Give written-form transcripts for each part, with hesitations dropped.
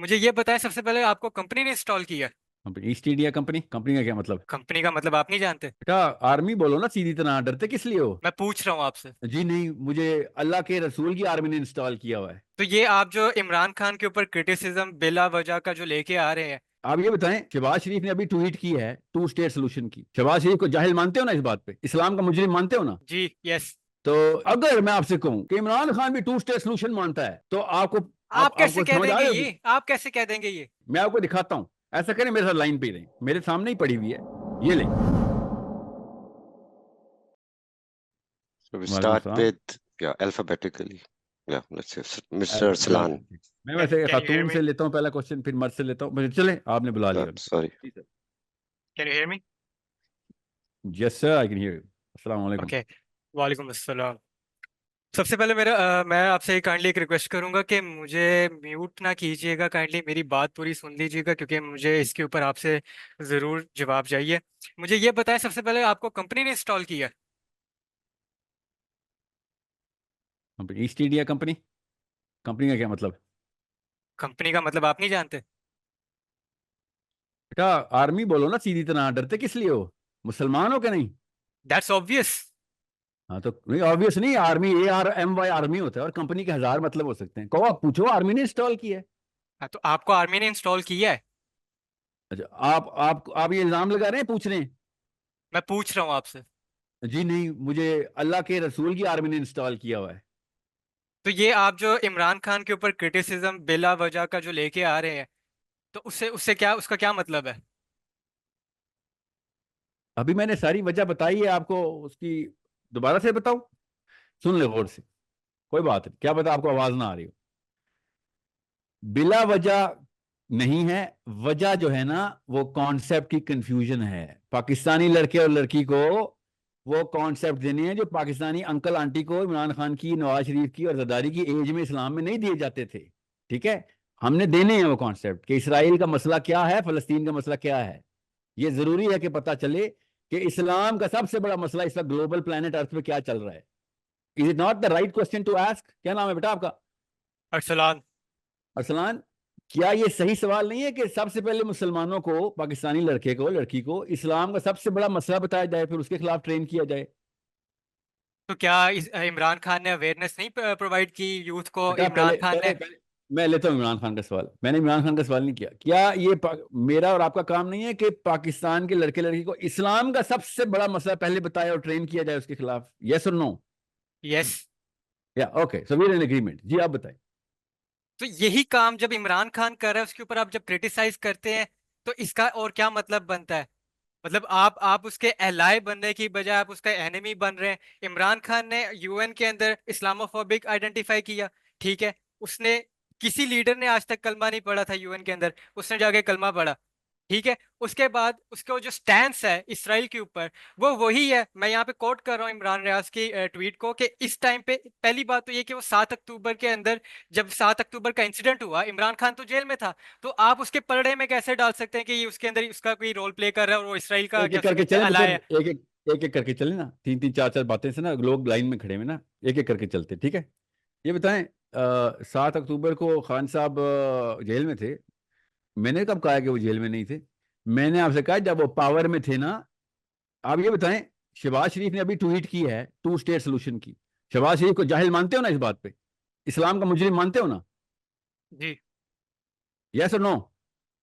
मुझे ये बताएं सबसे पहले आपको कंपनी ने इंस्टॉल किया? ईस्ट इंडिया कंपनी, कंपनी का क्या मतलब? कंपनी का मतलब आप नहीं जानते? बेटा आर्मी बोलो ना सीधी तरह, डरते किस लिए हो? मैं पूछ रहा हूँ आपसे। जी नहीं, मुझे अल्लाह के रसूल की आर्मी ने इंस्टॉल किया हुआ है। तो ये आप जो इमरान खान के ऊपर क्रिटिसिज्म बिला वजह का जो लेके आ रहे हैं। आप ये बताएं, शहबाज शरीफ ने अभी ट्वीट की है टू स्टेट सोल्यूशन की। शहबाज शरीफ को जाहिल मानते हो ना? इस बात पे इस्लाम का मुजरिम मानते हो ना? जी यस। तो अगर मैं आपसे कहूं कि इमरान खान भी टू स्टेट सोल्यूशन मानता है तो आपको आप कैसे आपको कह समझ आ देंगे रही होगी। ये? आप कैसे कह देंगे ये? मैं आपको दिखाता हूं। ऐसा करें, मेरे साथ लाइन पे ही रहें, मेरे सामने ही पड़ी हुई है, ये ले। So we वालेकुम start सलाम। with, yeah, alphabetically. Yeah, let's say Mr. चलो Salan. ठीक। मैं वैसे कैन यू हियर खातून मी? से लेता हूँ पहला क्वेश्चन, फिर मर्द से लेता हूँ, चले आपने बुला लिया। Sorry. जी sir. Can you hear me? Yes sir, I can hear you. अस्सलाम वालेकुम। ओके। वालेकुम अस्सलाम। सबसे पहले मैं आपसे काइंडली एक रिक्वेस्ट करूंगा कि मुझे म्यूट ना कीजिएगा। काइंडली मेरी बात पूरी सुन लीजिएगा क्योंकि मुझे इसके ऊपर आपसे ज़रूर जवाब चाहिए। मुझे ये बताएं सबसे पहले आपको कंपनी ने इंस्टॉल किया? ईस्ट इंडिया कंपनी, कंपनी का क्या मतलब? कंपनी का मतलब आप नहीं जानते? बेटा आर्मी बोलो ना सीधी तरह, डरते किस लिए हो? मुसलमान हो क्या नहीं? That's obvious. हाँ तो नहीं, ऑब्वियस नहीं, आर्मी ARMY आर्मी होता है, और कंपनी के हजार मतलब हो सकते हैं। कहो, आप पूछो, आर्मी ने इंस्टॉल किया है। हाँ तो आपको आर्मी ने इंस्टॉल किया है? अच्छा, आप ये इल्जाम लगा रहे हैं, पूछ रहे हैं? मैं पूछ रहा हूँ आपसे। जी नहीं, मुझे अल्लाह के रसूल की आर्मी ने इंस्टॉल किया हुआ है। तो ये आप जो इमरान खान के ऊपर क्रिटिसिज्म बिला वजह का जो लेके आ रहे हैं, तो उससे उससे क्या, उसका क्या मतलब है? अभी मैंने सारी वजह बताई है आपको, उसकी दोबारा से बताऊं? सुन ले गौर से। कोई बात नहीं, क्या पता आपको आवाज ना आ रही हो। बिला वजह नहीं है। वजह जो है ना, वो कॉन्सेप्ट की कंफ्यूजन है। पाकिस्तानी लड़के और लड़की को वो कॉन्सेप्ट देने हैं जो पाकिस्तानी अंकल आंटी को इमरान खान की, नवाज शरीफ की और जरदारी की एज में इस्लाम में नहीं दिए जाते थे। ठीक है, हमने देने हैं वो कॉन्सेप्ट कि इसराइल का मसला क्या है, फलस्तीन का मसला क्या है। ये जरूरी है कि पता चले कि इस्लाम का सबसे बड़ा मसला इस वक्त ग्लोबल प्लेनेट अर्थ पे क्या चल रहा है। Is it not the right question to ask? क्या नाम है बेटा आपका? अरसलान। अरसलान। क्या ये सही सवाल नहीं है कि सबसे पहले मुसलमानों को, पाकिस्तानी लड़के को, लड़की को इस्लाम का सबसे बड़ा मसला बताया जाए, फिर उसके खिलाफ ट्रेन किया जाए? तो क्या इमरान खान ने अवेयरनेस नहीं प्रोवाइड की यूथ को? बेटा इमरान पहले खान पहले ने। पहले मैं लेता हूँ इमरान खान का सवाल। मैंने इमरान खान का सवाल नहीं किया। क्या ये मेरा और आपका काम नहीं है कि पाकिस्तान के लड़के लड़की को इस्लाम का सबसे बड़ा मसला पहले बताया और ट्रेन किया जाए उसके खिलाफ? Yes or no? यस। या okay, so we are in agreement. जी आप बताएं। तो यही काम जब इमरान खान कर रहा है उसके ऊपर आप जब क्रिटिसाइज करते हैं, तो इसका और क्या मतलब बनता है? मतलब आप उसके एलाय बनने की बजाय आप उसका एनिमी बन रहे हैं। इमरान खान ने यूएन के अंदर इस्लामोफोबिक आइडेंटिफाई किया। ठीक है। उसने, किसी लीडर ने आज तक कलमा नहीं पढ़ा था यूएन के अंदर, उसने जाके कलमा पढ़ा। ठीक है। उसके बाद उसका जो स्टैंस है इसराइल के ऊपर, वो वही है। मैं यहाँ पे कोट कर रहा हूँ इमरान रियाज की ट्वीट को कि इस टाइम पे पहली बात तो ये कि वो 7 अक्टूबर के अंदर, जब 7 अक्टूबर का इंसिडेंट हुआ, इमरान खान तो जेल में था। तो आप उसके पलड़े में कैसे डाल सकते हैं कि ये उसके अंदर उसका कोई रोल प्ले कर रहा है और वो इसराइल का एक क्या एक उसे करके कहते हैं चले पुत्र, अलाय है? एक एक करके चले ना, तीन तीन चार चार बातें से ना लोग लाइन में खड़े हुए ना, एक एक करके चलते, ठीक है? ये बताएं, 7 अक्टूबर को खान साहब जेल में थे। मैंने कब कहा कि वो जेल में नहीं थे? मैंने आपसे कहा जब वो पावर में थे ना। आप ये बताएं, शहबाज शरीफ ने अभी ट्वीट की है टू स्टेट सोल्यूशन की। शहबाज शरीफ को जाहिल मानते हो ना? इस बात पे इस्लाम का मुजरिम मानते हो ना? जी। Yes or no?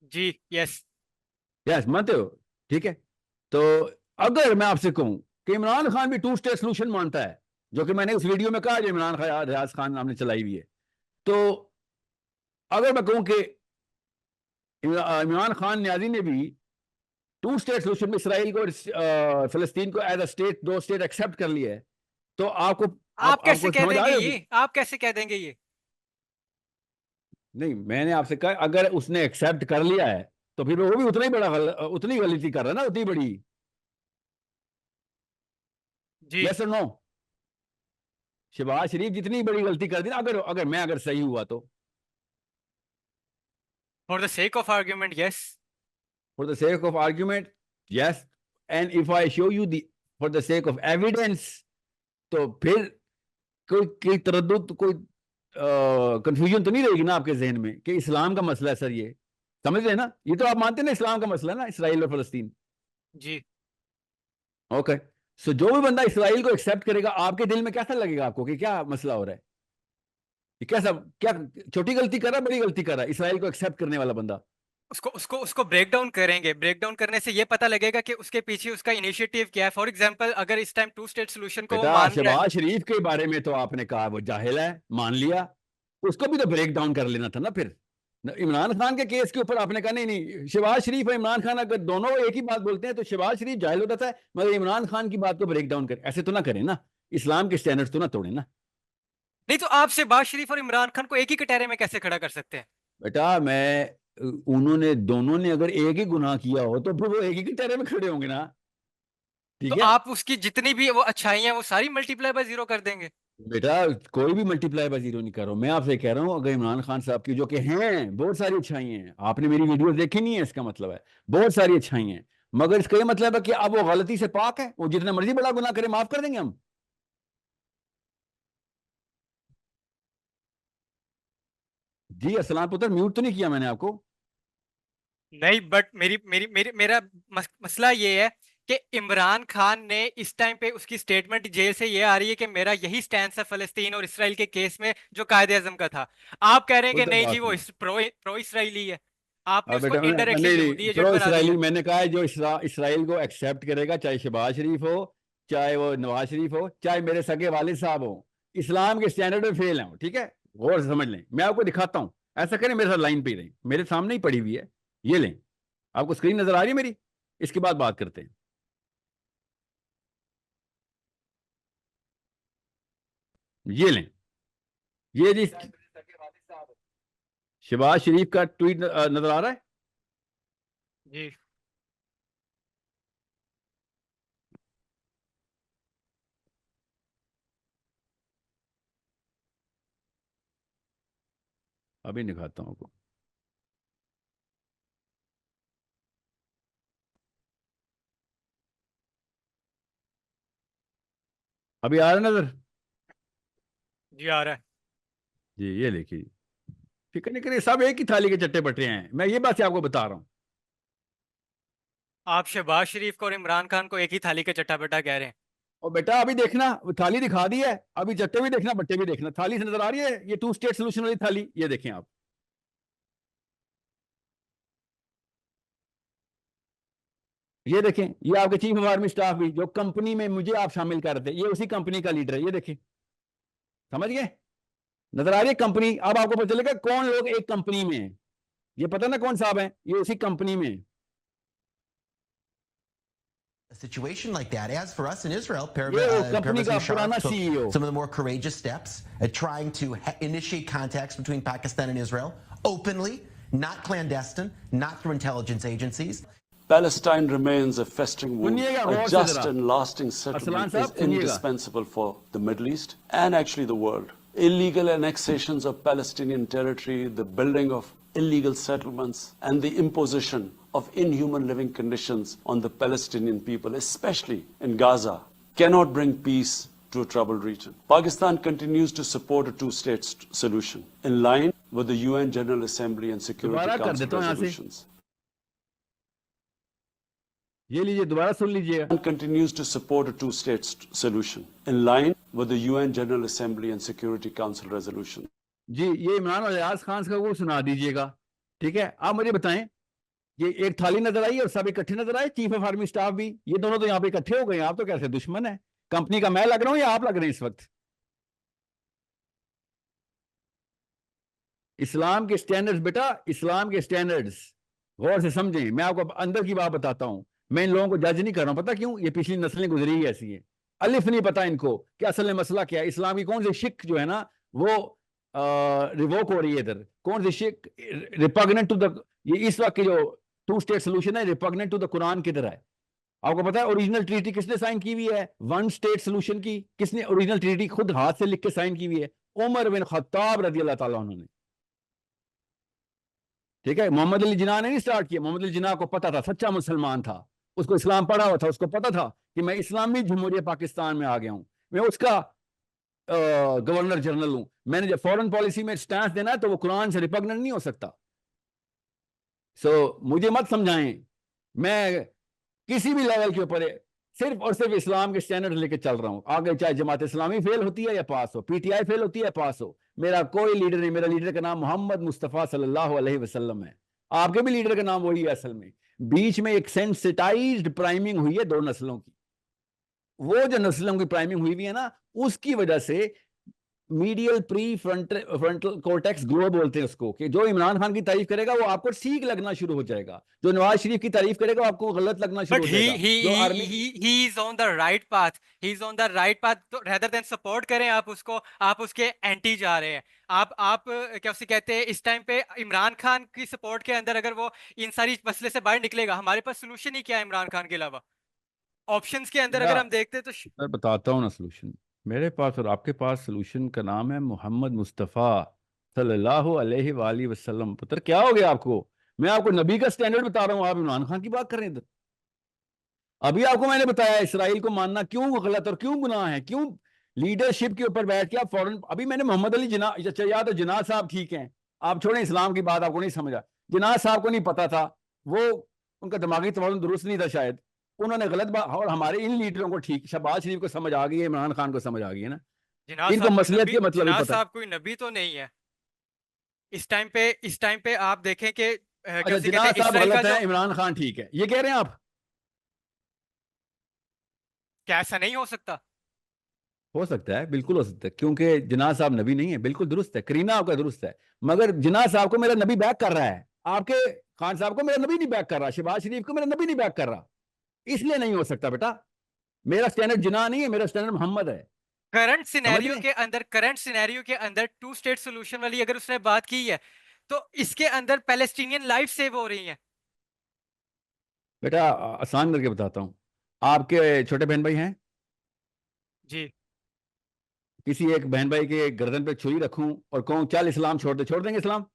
Ji yes. Yes मानते हो? ठीक है। तो अगर मैं आपसे कहूं कि इमरान खान भी टू स्टेट सोल्यूशन मानता है, जो कि मैंने उस वीडियो में कहा जो इमरान खान रियाज खान नाम ने चलाई हुई है, तो अगर मैं कहूं कि इमरान खान न्याजी ने भी टू स्टेट सोल्यूशन में इसराइल को और फलस्तीन को एज अ स्टेट, दो स्टेट एक्सेप्ट कर लिया है, तो आपको आप कैसे आपको कह समझ आ देंगे रही होगी। ये? आप कैसे कह देंगे ये? नहीं, मैंने आपसे कहा अगर उसने एक्सेप्ट कर लिया है तो फिर वो भी उतना ही बड़ा उतनी गलती कर रहा है ना, उतनी बड़ी। जी। Yes or no? शहबाज शरीफ जितनी बड़ी गलती कर दी ना, अगर अगर मैं अगर सही हुआ तो, for the sake of argument yes. For the sake of argument yes, and if I show you the, for the sake of evidence, तो फिर कोई कोई तरद्दुद, कोई कंफ्यूजन तो नहीं रहेगी ना आपके जहन में कि इस्लाम का मसला है सर, ये समझ रहे हैं ना, ये तो आप मानते हैं ना इस्लाम का मसला है ना, इसराइल और फलस्तीन। जी। ओके, सो जो भी बंदा इसराइल को एक्सेप्ट करेगा, आपके दिल में कैसा लगेगा आपको कि क्या मसला हो रहा है, ये कैसा, क्या छोटी गलती कर रहा है, बड़ी गलती कर रहा है इसराइल को एक्सेप्ट करने वाला बंदा? उसको उसको उसको ब्रेक डाउन करेंगे, ब्रेक डाउन करने से ये पता लगेगा कि उसके पीछे उसका इनिशिएटिव क्या है। फॉर एग्जांपल, अगर इस टाइम टू स्टेट सोल्यूशन को वो बेटा मान रहा है। शहबाज शरीफ के बारे में तो आपने कहा वो जाहिल है, मान लिया, उसको भी तो ब्रेक डाउन कर लेना था ना फिर। इमरान खान के केस के ऊपर आपने कहा नहीं नहीं, शहबाज शरीफ और इमरान खान अगर दोनों एक ही बात बोलते हैं तो शहबाज शरीफ जाहिल होता था, मगर इमरान खान की बात को ब्रेक डाउन कर, ऐसे तो ना करें ना, इस्लाम के स्टैंडर्ड्स तो ना तोड़े ना। नहीं तो आप शहबाज शरीफ और इमरान खान को एक ही कटहरे में कैसे खड़ा कर सकते हैं? बेटा मैं उन्होंने दोनों ने अगर एक ही गुनाह किया हो तो फिर वो एक ही कटहरे में खड़े होंगे ना, तो ठीक है। आप उसकी जितनी भी वो अच्छाई हैं वो सारी मल्टीप्लाई बाय जीरो कर देंगे? बेटा कोई भी मल्टीप्लाई बाय जीरो नहीं कर रहा हूं, मैं आपसे कह रहा हूं अगर इमरान खान साहब की जो कि हैं बहुत सारी अच्छाई हैं, आपने मेरी वीडियो देखी नहीं है, इसका मतलब है बहुत सारी अच्छाई हैं, मगर इसका ये मतलब है कि अब वो गलती से पाक है, वो जितना मर्जी बड़ा गुनाह करे माफ कर देंगे हम? जी अस्सलाम पुत्र, म्यूट तो नहीं किया मैंने आपको? नहीं, बट मेरी मेरी मेरी मेरा मसला ये है कि इमरान खान ने इस टाइम पे उसकी स्टेटमेंट जेल से ये आ रही है कि मेरा यही स्टैंड है फलस्तीन और इसराइल के केस में जो कायदे आजम का था। आप कह रहे हैं कोई कि तो नहीं जी बात वो नहीं। प्रो इसराइली है। आपने अब उसको बेटा इनडायरेक्टली नहीं यहूदी नहीं, एजेंट प्रो बना इसराइली दिया। मैंने कहा है जो इसराइल को एक्सेप्ट करेगा, चाहे शहबाज शरीफ हो, चाहे वो नवाज शरीफ हो, चाहे मेरे सगे वालिद साहब हो, इस्लाम के स्टैंडर्ड में फेल हैं, ठीक है, गौर से समझ लें, मैं आपको दिखाता हूं, ऐसा करें मेरे साथ लाइन पे ही रहें, मेरे सामने ही पड़ी हुई है, ये लें, आपको स्क्रीन नजर आ रही है मेरी, इसके बाद बात करते हैं। ये लें, ये जी शहबाज शरीफ का ट्वीट नजर आ रहा है। जी। अभी दिखाता हूं आपको, अभी आ रहा है नजर? जी आ रहा है। जी ये देखिए, फिक्र नहीं करिए, सब एक ही थाली के चट्टे बटे हैं, मैं ये बात से आपको बता रहा हूं। आप शहबाज शरीफ को और इमरान खान को एक ही थाली का चट्टा कह रहे हैं? और बेटा अभी देखना, वो थाली दिखा दी है, अभी चट्टे भी देखना, बट्टे भी देखना, थाली से नजर आ रही है ये टू स्टेट सोल्यूशन वाली थाली, ये देखें आप, ये देखें, ये आपके चीफ ऑफ आर्मी स्टाफ भी जो कंपनी में मुझे आप शामिल कर रहे थे, ये उसी कंपनी का लीडर है, ये देखें, समझ गए, नजर आ रही है कंपनी, अब आपको पता चलेगा कौन लोग एक कंपनी में है, ये पता ना कौन साहब है, ये उसी कंपनी में है। A situation like that, as for us in Israel, ये वो कंपनी का Pervez पुराना Musharraf took CEO, some of the more courageous steps at trying to initiate contacts between Pakistan and Israel openly, not clandestine, not through intelligence agencies. Palestine remains a festering wound. सुनिएगा A गौर से just जरा, and lasting Arsalan settlement is साहब सुनिएगा, indispensable for the Middle East and actually the world. Illegal annexations of Palestinian territory, the building of illegal settlements, and the imposition of inhuman living conditions on the Palestinian people, especially in Gaza, cannot bring peace to a troubled region. Pakistan continues to support a two-state solution in line with the UN General Assembly and Security दोबारा कर Council देता हूं यहाँ से, resolutions. ये लीजिए दोबारा सुन लीजिएगा, And continues to support a two-state solution in line with the UN General Assembly and Security Council resolution. जी ये इमरान और अयाज खान का वो सुना दीजिएगा, ठीक है। आप मुझे बताएं, ये एक थाली नजर आई और सब इकट्ठे नजर आए, चीफ ऑफ आर्मी स्टाफ भी, ये दोनों तो यहाँ पे इकट्ठे हो गए, आप तो कैसे दुश्मन है कंपनी का, मैं लग रहा हूं या आप लग रहे हैं इस वक्त? इस्लाम के स्टैंडर्ड्स बेटा, इस्लाम के स्टैंडर्ड्स गौर से समझें, मैं आपको अंदर की बात बताता हूं, मैं इन लोगों को जज नहीं कर रहा हूं, पता क्यों, ये पिछली नस्लें गुजरी ही ऐसी है, अलिफ नहीं पता इनको कि असल में मसला क्या है, इस्लाम की कौन सी शिक जो है ना वो रिवोक हो रही है इधर, कौन सी शिक रिपग्नेंट टू द, ये इस वक्त की जो टू स्टेट सोल्यूशन है रिपग्नेंट टू द कुरान किधर है, आपको पता है ओरिजिनल ट्रीटी किसने साइन की हुई है, वन स्टेट सोल्यूशन की किसने ओरिजिनल ट्रीटी खुद हाथ से लिख के साइन की हुई है, उमर बिन खत्ताब रजी अल्लाह ताला अन्हु ने, ठीक है। मोहम्मद अली जिन्ना ने नहीं स्टार्ट किया, मोहम्मद अली जिन्ना को पता था, सच्चा मुसलमान था, उसको इस्लाम पढ़ा हुआ था, उसको पता था कि मैं इस्लामी जमहूरियत पाकिस्तान में आ गया हूं, मैं उसका गवर्नर जनरल हूं, मैंने जब फॉरेन पॉलिसी में स्टैंड देना है तो वो कुरान से रिपग्नेंट नहीं हो सकता। मुझे मत समझाएं, मैं किसी भी लेवल के ऊपर सिर्फ और सिर्फ इस्लाम के स्टैंडर्ड लेके चल रहा हूं। आगे चाहे जमात इस्लामी फेल होती है या पास हो, पीटीआई फेल होती है या पास हो, मेरा कोई लीडर नहीं। मेरा लीडर का नाम मोहम्मद मुस्तफ़ा सल्लल्लाहु अलैहि वसल्लम है। आपके भी लीडर का नाम वही है। असल में बीच में एक सेंसिटाइज्ड प्राइमिंग हुई है दो नस्लों की। वो जो नस्लों की प्राइमिंग हुई है ना, उसकी वजह से medial pre frontal cortex glow बोलते हैं उसको, कि जो इमरान खान की तारीफ करेगा वो आपको ठीक लगना शुरू हो जाएगा, जो नवाज शरीफ की तारीफ करेगा वो आपको गलत लगना शुरू But हो जाएगा। जो army he is on the right path. He is on the right path. तो rather than support करें आप उसको, आप उसके एंटी जा रहे हैं। आप क्या उसे कहते हैं, इस टाइम पे इमरान खान की सपोर्ट के अंदर अगर वो इन सारी मसले से बाहर निकलेगा, हमारे पास सोल्यूशन ही क्या है इमरान खान के अलावा? ऑप्शंस के अंदर अगर हम देखते हैं तो मैं बताता हूँ ना सोल्यूशन। मेरे पास और आपके पास सोल्यूशन का नाम है मोहम्मद मुस्तफ़ा सल्लल्लाहु अलैहि वसल्लम। पुत्र क्या हो गया आपको? मैं आपको नबी का स्टैंडर्ड बता रहा हूँ, आप इमरान खान की बात कर रहे हैं इधर। अभी आपको मैंने बताया इसराइल को मानना क्यों गलत और क्यों गुनाह है, क्यों लीडरशिप के ऊपर बैठ के आप फौरन। अभी मैंने मोहम्मद अली जिना, या तो जिनाद साहब ठीक हैं, आप छोड़ें इस्लाम की बात, आपको नहीं समझा। जिनाद साहब को नहीं पता था, वो उनका दिमागी तवाज़ुन दुरुस्त नहीं था शायद, उन्होंने गलत बात। और हमारे इन लीडरों को ठीक, शहबाज शरीफ को समझ आ गई है, इमरान खान को समझ आ गई है ना, जिनाद इनको साहब कोई मसलियत नबी, के मतलब ही जिनाद पता है। साहब कोई नबी तो नहीं है इस टाइम पे आप देखें कि क्या अच्छा, उसे कहते जिनाद हैं, साहब इसराइल का गलत जो, है, इमरान खान ठीक है, ये कह रहे हैं आप? क्या ऐसा नहीं हो सकता? हो सकता है, बिल्कुल हो सकता है, क्योंकि जिनाद साहब नबी नहीं है, बिल्कुल दुरुस्त है, करीना आपका दुरुस्त है। मगर जिनाद साहब को मेरा नबी बैक कर रहा है, आपके खान साहब को मेरा नबी नहीं बैक कर रहा, शहबाज शरीफ को मेरा नबी नहीं बैक कर रहा, इसलिए नहीं हो सकता बेटा। मेरा स्टैंडर्ड जिना नहीं है, मेरा स्टैंडर्ड मोहम्मद है। करंट सिनेरियो के अंदर टू स्टेट सोल्यूशन वाली अगर उसने बात की है, तो इसके अंदर पैलेस्टीनियन लाइफ सेव हो रही है। बेटा आसान करके बताता हूँ, आपके छोटे बहन भाई हैं? जी। किसी एक बहन भाई के गर्दन पे छुरी रखूं और कहूं चल इस्लाम छोड़ दे, छोड़ देंगे इस्लाम?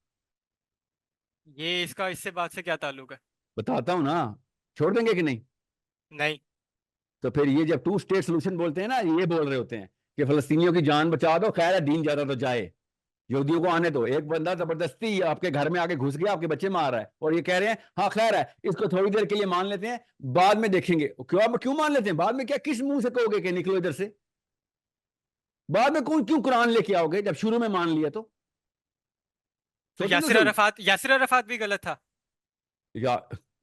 ये इसका इससे बात से क्या ताल्लुक है? बताता हूं ना, छोड़ देंगे कि नहीं? नहीं। तो फिर ये जब टू स्टेट सोल्यूशन बोलते हैं ना, ये बोल रहे होते हैं कि फलस्तीनियों की जान बचा दो, खैर है दीन ज्यादा तो जाए, यहूदियों को आने दो। एक बंदा जबरदस्ती आपके घर में आके घुस गया, आपके बच्चे मार रहा है, और ये कह रहे हैं हाँ खैर है, इसको थोड़ी देर के लिए मान लेते हैं, बाद में देखेंगे। क्यों मान लेते हैं बाद में? क्या किस मुंह से कहोगे कि निकलो इधर से? बाद में क्यों कुरान लेके आओगे जब शुरू में मान लिया? तो तो सोचो तो सही। यासिर अरफात भी गलत था। या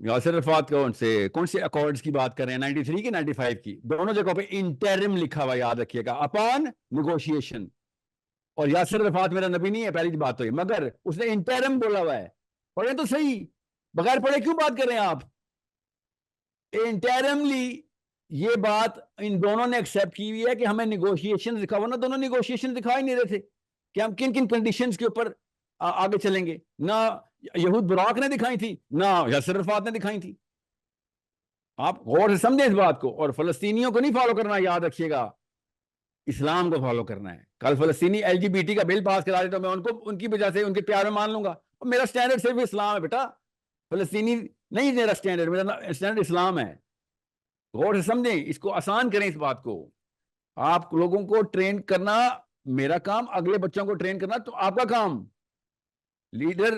यासिर अरफात कौन से अकॉर्ड्स की बात कर रहे हैं? 93 की 95 की? दोनों जगहों पे इंटरिम लिखा हुआ, याद रखिएगा, अपॉन नेगोशिएशन। और यासिर अरफात मेरा नबी नहीं है, पहली बात तो ये, मगर उसने इंटरिम बोला हुआ है। पढ़े तो सही, बगैर पढ़े क्यों बात कर रहे हैं आप? इंटरिमली ये बात इन दोनों ने एक्सेप्ट की हुई है कि हमें निगोशिएशन दिखा, वरना दोनों निगोशिएशन दिखा ही नहीं रहे थे कि हम किन किन कंडीशंस के ऊपर आगे चलेंगे। ना यहूद बुराक ने दिखाई थी, ना यासिर अरफात ने दिखाई थी। आप गौर से समझें इस बात को। और फलस्तीनियों को नहीं फॉलो करना, याद रखिएगा, इस्लाम को फॉलो करना है। कल फलस्तीनी एलजीबीटी का बिल पास करा दे तो मैं उनको उनकी वजह से उनके प्यार में मान लूंगा, और मेरा स्टैंडर्ड सिर्फ इस्लाम है बेटा, फलस्तीनी नहीं मेरा स्टैंडर्ड, मेरा स्टैंडर्ड इस्लाम है। गौर से समझें इसको, आसान करें इस बात को। आप लोगों को ट्रेन करना मेरा काम, अगले बच्चों को ट्रेन करना तो आपका काम। लीडर,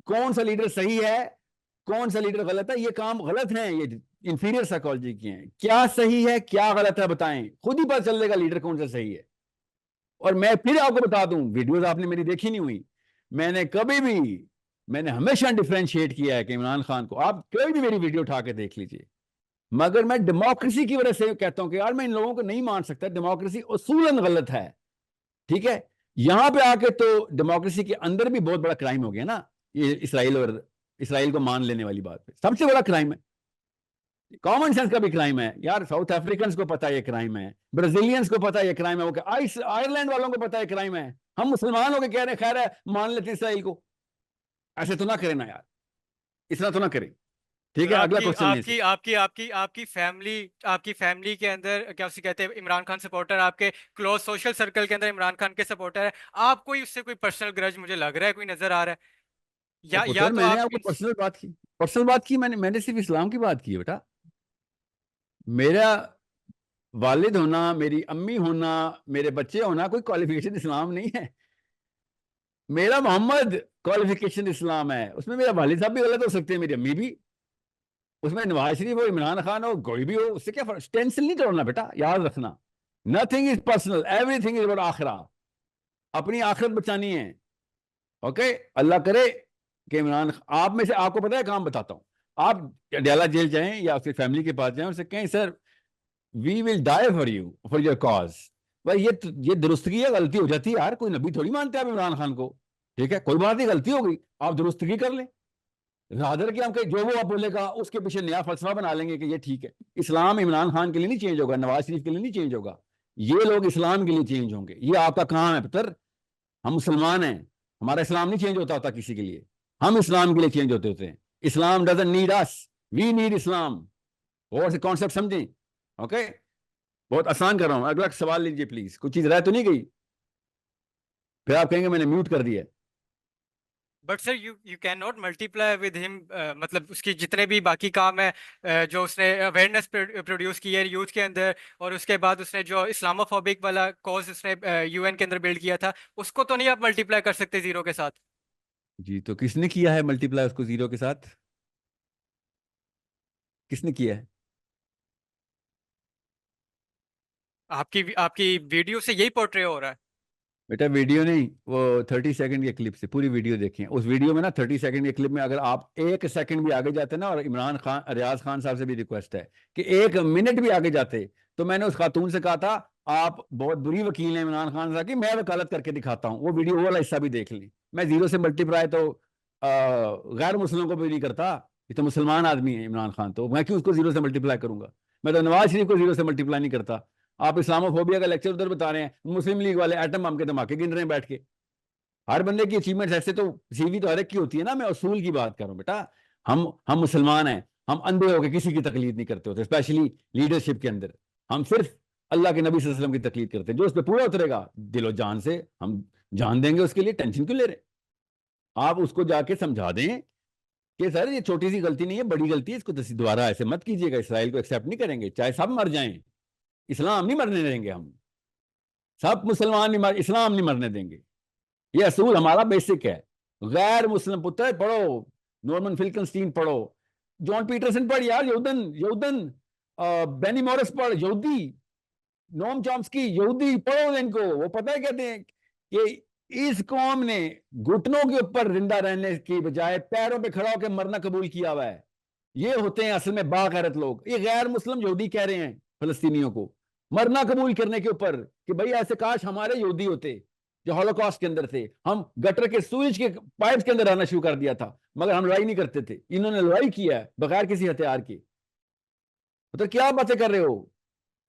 कौन सा लीडर सही है, कौन सा लीडर गलत है, ये काम गलत है, ये इंफीरियर साइकोलॉजी की हैं। क्या सही है क्या गलत है बताएं, खुद ही पता चल जाएगा लीडर कौन सा सही है। और मैं फिर आपको बता दूं, वीडियोस आपने मेरी देखी नहीं हुई, मैंने हमेशा डिफरेंशिएट किया है कि इमरान खान को, आप कोई भी मेरी वीडियो उठा के देख लीजिए, मगर मैं डेमोक्रेसी की वजह से कहता हूं कि यार मैं इन लोगों को नहीं मान सकता, डेमोक्रेसी उसूलन गलत है। ठीक है, यहां पे आके तो डेमोक्रेसी के अंदर भी बहुत बड़ा क्राइम हो गया ना, ये इसराइल को मान लेने वाली बात पे सबसे बड़ा क्राइम है। कॉमन सेंस का भी क्राइम है यार, साउथ अफ्रीकन को पता है ये क्राइम है, ब्राजीलियंस को पता है ये क्राइम है, वो आयरलैंड वालों को पता है क्राइम है। हम मुसलमान होकर कह रहे हैं खैर है मान लेते हैं इसराइल को। ऐसे तो ना करें ना यार, इतना तो ना करें। ठीक है, अगला क्वेश्चन। आपकी फैमिली के अंदर क्या उसे कहते हैं, इमरान खान सपोर्टर, आपके क्लोज सोशल सर्कल के अंदर इमरान खान के सपोर्टर है, आप कोई उससे कोई पर्सनल ग्रज मुझे लग रहा है, कोई नजर आ रहा है या तो मैंने आप आपको पर्सनल बात की, मैंने सिर्फ इस्लाम की बात की है बेटा। मेरा वालिद होना, मेरी अम्मी होना, मेरे बच्चे होना कोई क्वालिफिकेशन इस्लाम नहीं है। मेरा मोहम्मद क्वालिफिकेशन इस्लाम है। उसमें मेरा वालिद साहब भी गलत हो सकते हैं, मेरी अम्मी भी, उसमें नवाज शरीफ हो, इमरान खान हो, कोई भी हो, उससे क्या फर्क। टेंशन नहीं तोड़ना बेटा, याद रखना, nothing is personal, everything is about आखिरा। अपनी आखिरत बचानी है। ओके, अल्लाह करे कि इमरान, आप में से आपको पता है, काम बताता हूँ, आप अडयाला जेल जाएं या फिर फैमिली के पास जाएं, उनसे कहें sir we will die for you, for your cause. भाई ये दुरुस्तगी है, गलती हो जाती है यार, कोई नबी थोड़ी मानते आप इमरान खान को। ठीक है, कोई बात नहीं, गलती हो गई, आप दुरुस्तगी कर लें। रादर कि हम कहीं जो वो आप बोलेगा उसके पीछे नया फलसफा बना लेंगे कि ये ठीक है। इस्लाम इमरान खान के लिए नहीं चेंज होगा, नवाज शरीफ के लिए नहीं चेंज होगा, ये लोग इस्लाम के लिए चेंज होंगे। ये आपका काम है पुत्र, हम मुसलमान हैं, हमारा इस्लाम नहीं चेंज होता किसी के लिए, हम इस्लाम के लिए चेंज होते हैं। Islam doesn't need us, we need Islam. और से कॉन्सेप्ट समझें। ओके, बहुत आसान कर रहा हूं। अगला सवाल लीजिए प्लीज, कुछ चीज रह तो नहीं गई, फिर आप कहेंगे मैंने म्यूट कर दिया। But sir you can not multiply with him, मतलब उसकी जितने भी बाकी काम है, जो उसने अवेयरनेस प्रोड्यूस की है यूथ के अंदर, और उसके बाद उसने जो इस्लामोफोबिक वाला कॉज उसने यूएन के अंदर बिल्ड किया था, उसको तो नहीं आप मल्टीप्लाई कर सकते जीरो के साथ। जी, तो किसने किया है मल्टीप्लाई उसको जीरो के साथ? किसने किया है? आपकी आपकी वीडियो से यही पोर्ट्रे हो रहा है। बेटा वीडियो नहीं, वो 30 सेकंड के क्लिप से पूरी वीडियो देखें। उस वीडियो में ना 30 सेकंड के क्लिप में अगर आप 1 सेकंड भी आगे जाते ना, और इमरान खान, रियाज खान साहब से भी रिक्वेस्ट है कि 1 मिनट भी आगे जाते, तो मैंने उस खातून से कहा था आप बहुत बुरी वकील हैं इमरान खान साहब की, मैं वकालत करके दिखाता हूँ। वो वीडियो वाला हिस्सा भी देख लें। मैं जीरो से मल्टीप्लाई तो गैर मुस्लिमों को भी नहीं करता, ये तो मुसलमान आदमी है इमरान खान, तो मैं क्यों उसको जीरो से मल्टीप्लाई करूंगा? मैं तो नवाज शरीफ को जीरो से मल्टीप्लाई नहीं करता। आप इस्लामोफोबिया का लेक्चर उधर बता रहे हैं, मुस्लिम लीग वाले एटम बम के धमाके गिन रहे हैं बैठ के। हर बंदे की अचीवमेंट्स ऐसे तो सीवी तो हर एक की होती है ना, मैं उसूल की बात कर रहा हूँ बेटा। हम मुसलमान हैं, हम अंधे होकर किसी की तकलीद नहीं करते होते, स्पेशली लीडरशिप के अंदर। हम सिर्फ अल्लाह के नबी सल्लल्लाहु अलैहि वसल्लम की तकलीद करते हैं, जो उस पर पूरा उतरेगा दिलो जान से, हम जान देंगे उसके लिए, टेंशन क्यों ले रहे? आप उसको जाके समझा दें कि सर ये छोटी सी गलती नहीं है, बड़ी गलती है, इसको दोबारा ऐसे मत कीजिएगा। इसराइल को एक्सेप्ट नहीं करेंगे, चाहे सब मर जाएं, इस्लाम नहीं मरने देंगे हम। सब मुसलमान नहीं मर, इस्लाम नहीं मरने देंगे। ये असूल हमारा बेसिक है। गैर मुस्लिम पुत्र पढ़ो, नॉर्मन फिल्कनस्टीन पढ़ो, जॉन पीटरसन पढ़ यार, यहूदन यहूदन बेनी मॉरिस पढ़, यहूदी, नोम चॉम्स्की, यहूदी पढ़ो इनको। वो पता है कहते हैं कि इस कौम ने घुटनों के ऊपर जिंदा रहने की बजाय पैरों पे खड़ा होकर मरना कबूल किया हुआ है। ये होते हैं असल में बागैरत लोग। ये गैर मुस्लिम यहूदी कह रहे हैं फलस्तीनियों को मरना कबूल करने के ऊपर कि भाई ऐसे काश हमारे यहूदी होते जो हॉलोकॉस्ट के अंदर थे। हम गटर के सूरज के पाइप्स के अंदर रहना शुरू कर दिया था, मगर हम लड़ाई नहीं करते थे। इन्होंने लड़ाई किया है बगैर किसी हथियार के। मतलब क्या बातें कर रहे हो?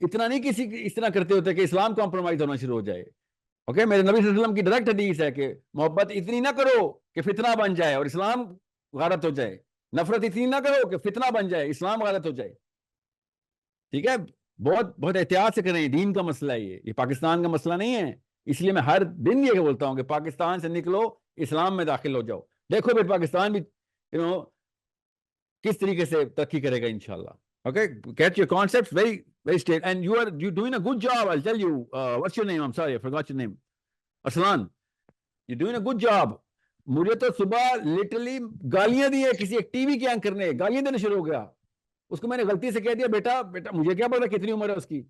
इतना नहीं किसी इस तरह करते होते कि इस्लाम कॉम्प्रोमाइज होना शुरू हो जाए। ओके, मेरे नबी सल्लल्लाहु अलैहि वसल्लम की डायरेक्ट हदीस है कि मोहब्बत इतनी ना करो कि फितना बन जाए और इस्लाम गारत हो जाए, नफरत इतनी ना करो कि फितना बन जाए, इस्लाम गारत हो जाए। ठीक है, बहुत बहुत एहतियात से करें, दीन का मसला है ये पाकिस्तान का मसला नहीं है। इसलिए मैं हर दिन ये बोलता हूं कि पाकिस्तान से निकलो, इस्लाम में दाखिल हो जाओ। देखो फिर पाकिस्तान भी किस तरीके से तरक्की करेगा इंशाल्लाह। Okay, get your concepts very very straight and you doing a good job. I tell you what's your name? I am sorry I forgot your name. Arsalan, you doing a good job. मुझे तो सुबह literally गालियां दी है किसी एक TV के anchor ने, गालियां देना शुरू हो गया। उसको मैंने गलती से कह दिया बेटा बेटा, मुझे क्या पता कितनी उम्र है उसकी,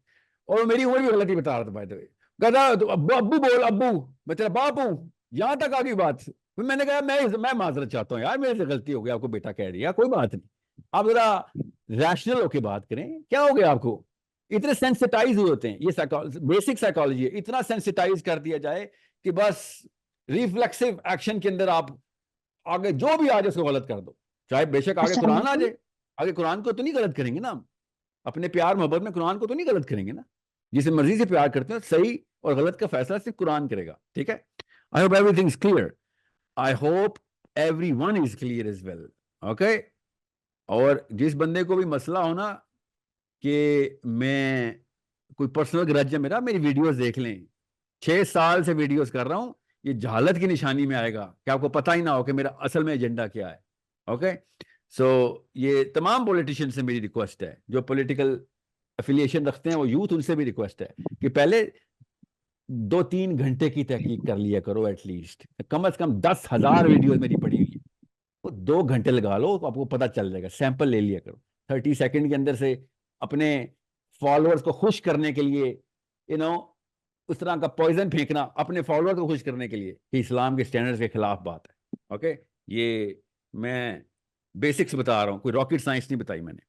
और मेरी उम्र भी गलती बता रहा था भाई। कहता तो अब्बू अब्बू बोल, अब्बू मैं तेरा बाप हूं, यहां तक आ गई बात। फिर मैंने कहा मैं माजरत चाहता हूँ यार, मेरे से गलती हो गई, आपको बेटा कह दिया, कोई बात नहीं, आप जरा रैशनल होके बात करें। क्या हो गया आपको? इतने सेंसिटाइज हुए होते हैं, ये बेसिक साइकोलॉजी है। इतना सेंसिटाइज कर दिया जाए कि बस रिफ्लेक्सिव एक्शन के अंदर आप आगे जो भी आ जाए उसको गलत कर दो, चाहे बेशक आगे कुरान आ जाए। आगे कुरान को तो नहीं गलत करेंगे ना हम, अपने प्यार मोहब्बत में कुरान को तो नहीं गलत करेंगे ना। जिसे मर्जी से प्यार करते हैं, सही और गलत का फैसला सिर्फ कुरान करेगा। ठीक है, I hope everything is clear. I hope everyone is clear as well. Okay, और जिस बंदे को भी मसला हो ना कि मैं कोई पर्सनल ग्रज है मेरा, मेरी वीडियोस देख लें। 6 साल से वीडियोस कर रहा हूं, ये जहालत की निशानी में आएगा कि आपको पता ही ना हो कि मेरा असल में एजेंडा क्या है। ओके, सो ये तमाम पॉलिटिशियन से मेरी रिक्वेस्ट है जो पॉलिटिकल एफिलिएशन रखते हैं वो यूथ, उनसे भी रिक्वेस्ट है कि पहले 2-3 घंटे की तहकीक कर लिया करो एटलीस्ट, कम से कम 10,000 वीडियोस मेरी पड़ी हुई है, वो 2 घंटे लगा लो तो आपको पता चल जाएगा, सैंपल ले लिया करो 30 सेकंड के अंदर से, अपने फॉलोअर्स को खुश करने के लिए, उस तरह का पॉइजन फेंकना अपने फॉलोअर्स को खुश करने के लिए, कि इस्लाम के स्टैंडर्ड्स के खिलाफ बात है। ओके, ये मैं बेसिक्स बता रहा हूँ, कोई रॉकेट साइंस नहीं बताई मैंने।